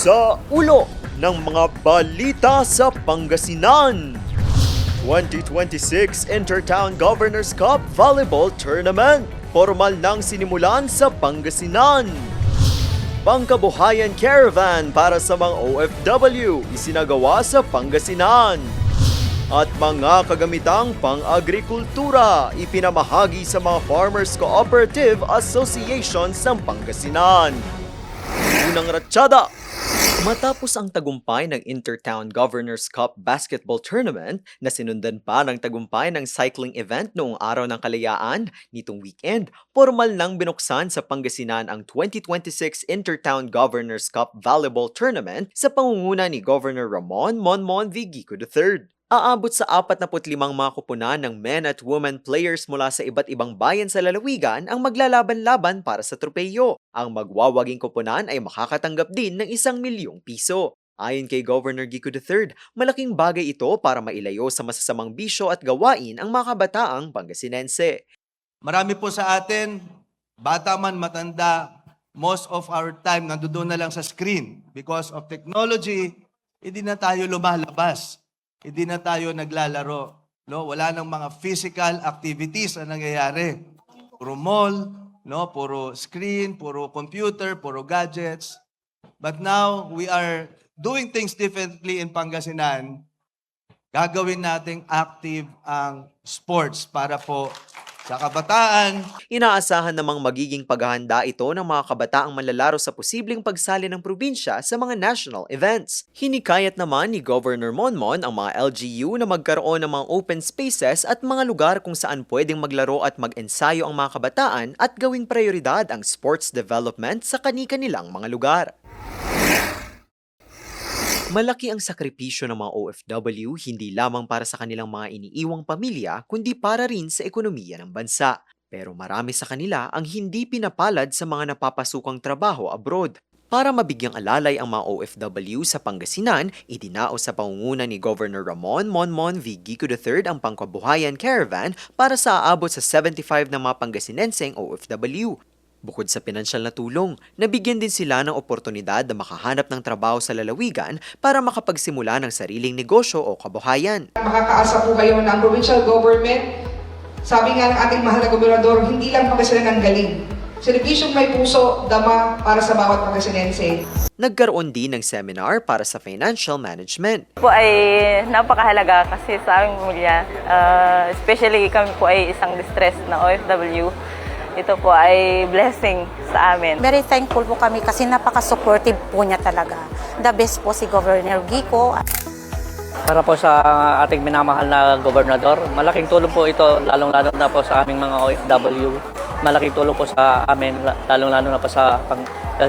Sa ulo ng mga balita sa Pangasinan. 2026 Intertown Governors Cup Volleyball Tournament. Formal nang sinimulan sa Pangasinan. Pangkabuhayan Caravan para sa mga OFW isinagawa sa Pangasinan. At mga kagamitang pang-agrikultura ipinamahagi sa mga Farmers Cooperative Association ng Pangasinan. Unang ratsyada. Matapos ang tagumpay ng Intertown Governors Cup Basketball Tournament na sinundan pa ng tagumpay ng cycling event noong Araw ng Kalayaan nitong weekend, formal nang binuksan sa Pangasinan ang 2026 Intertown Governors Cup Volleyball Tournament sa pangunguna ni Governor Ramon Monmon V. Gico III. Aabot sa 45 mga kupunan ng men at women players mula sa iba't ibang bayan sa lalawigan ang maglalaban-laban para sa tropeyo. Ang magwawaging kupunan ay makakatanggap din ng 1,000,000 piso. Ayon kay Governor Gico III, malaking bagay ito para mailayo sa masasamang bisyo at gawain ang mga kabataang Pangasinense. Marami po sa atin, bata man matanda, most of our time nandoon na lang sa screen. Because of technology, hindi na tayo lumalabas. Hindi na tayo naglalaro. No? Wala nang mga physical activities na nangyayari. Puro mall, no? Puro screen, puro computer, puro gadgets. But now, we are doing things differently in Pangasinan. Gagawin nating active ang sports para po sa kabataan. Inaasahan namang magiging paghahanda ito ng mga kabataang manlalaro sa posibleng pagsali ng probinsya sa mga national events. Hinikayat naman ni Governor Monmon ang mga LGU na magkaroon ng mga open spaces at mga lugar kung saan pwedeng maglaro at mag-ensayo ang mga kabataan at gawing prioridad ang sports development sa kani-kanilang mga lugar. Malaki ang sakripisyo ng mga OFW hindi lamang para sa kanilang mga iniiwang pamilya kundi para rin sa ekonomiya ng bansa. Pero marami sa kanila ang hindi pinapalad sa mga napapasukang trabaho abroad. Para mabigyang alalay ang mga OFW sa Pangasinan, idinaos sa pangunguna ni Governor Ramon Monmon V. Gico III ang Pangkabuhayan Caravan para sa aabot sa 75 na mga Pangasinenseng OFW. Bukod sa pinansyal na tulong, nabigyan din sila ng oportunidad na makahanap ng trabaho sa lalawigan para makapagsimula ng sariling negosyo o kabuhayan. Makakaasa po kayo ng provincial government. Sabi nga ng ating mahal na gobernador, hindi lang Pangasinan ang galing. Serbisyong may puso, dama para sa bawat Pangasinense. Nagkaroon din ng seminar para sa financial management. Po ay napakahalaga kasi sa aming pamilya, especially kami po ay isang distressed na OFW. Ito po ay blessing sa amin. Very thankful po kami kasi napaka-supportive po niya talaga. The best po si Governor Gico. Para po sa ating minamahal na gobernador, malaking tulong po ito, lalong-lalo na po sa aming mga OFW. Malaking tulong po sa amin, lalong-lalo na po sa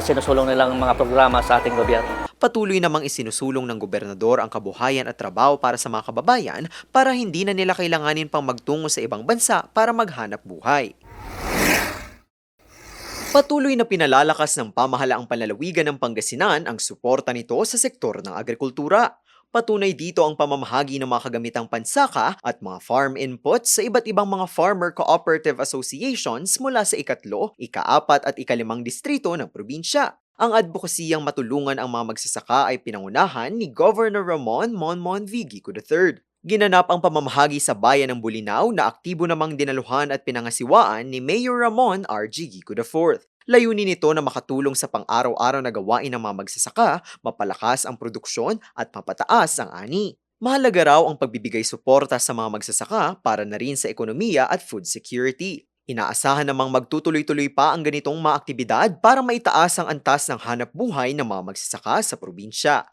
sinusulong nilang mga programa sa ating gobyerno. Patuloy namang isinusulong ng gobernador ang kabuhayan at trabaho para sa mga kababayan para hindi na nila kailanganin pang magtungo sa ibang bansa para maghanap buhay. Patuloy na pinalalakas ng pamahalaang panlalawigan ng Pangasinan ang suporta nito sa sektor ng agrikultura. Patunay dito ang pamamahagi ng mga kagamitang pansaka at mga farm inputs sa iba't ibang mga farmer cooperative associations mula sa ikatlo, ika-4 at ika-5 distrito ng probinsya. Ang advokasiyang matulungan ang mga magsasaka ay pinangunahan ni Governor Ramon Monmon V. Gico III. Ginanap ang pamamahagi sa bayan ng Bulinaw na aktibo namang dinaluhan at pinangasiwaan ni Mayor Ramon R. G. Gico IV. Layunin nito na makatulong sa pang-araw-araw na gawain ng mga magsasaka, mapalakas ang produksyon at mapataas ang ani. Mahalaga raw ang pagbibigay suporta sa mga magsasaka para na rin sa ekonomiya at food security. Inaasahan namang magtutuloy-tuloy pa ang ganitong mga aktibidad para maitaas ang antas ng hanap buhay ng mga magsasaka sa probinsya.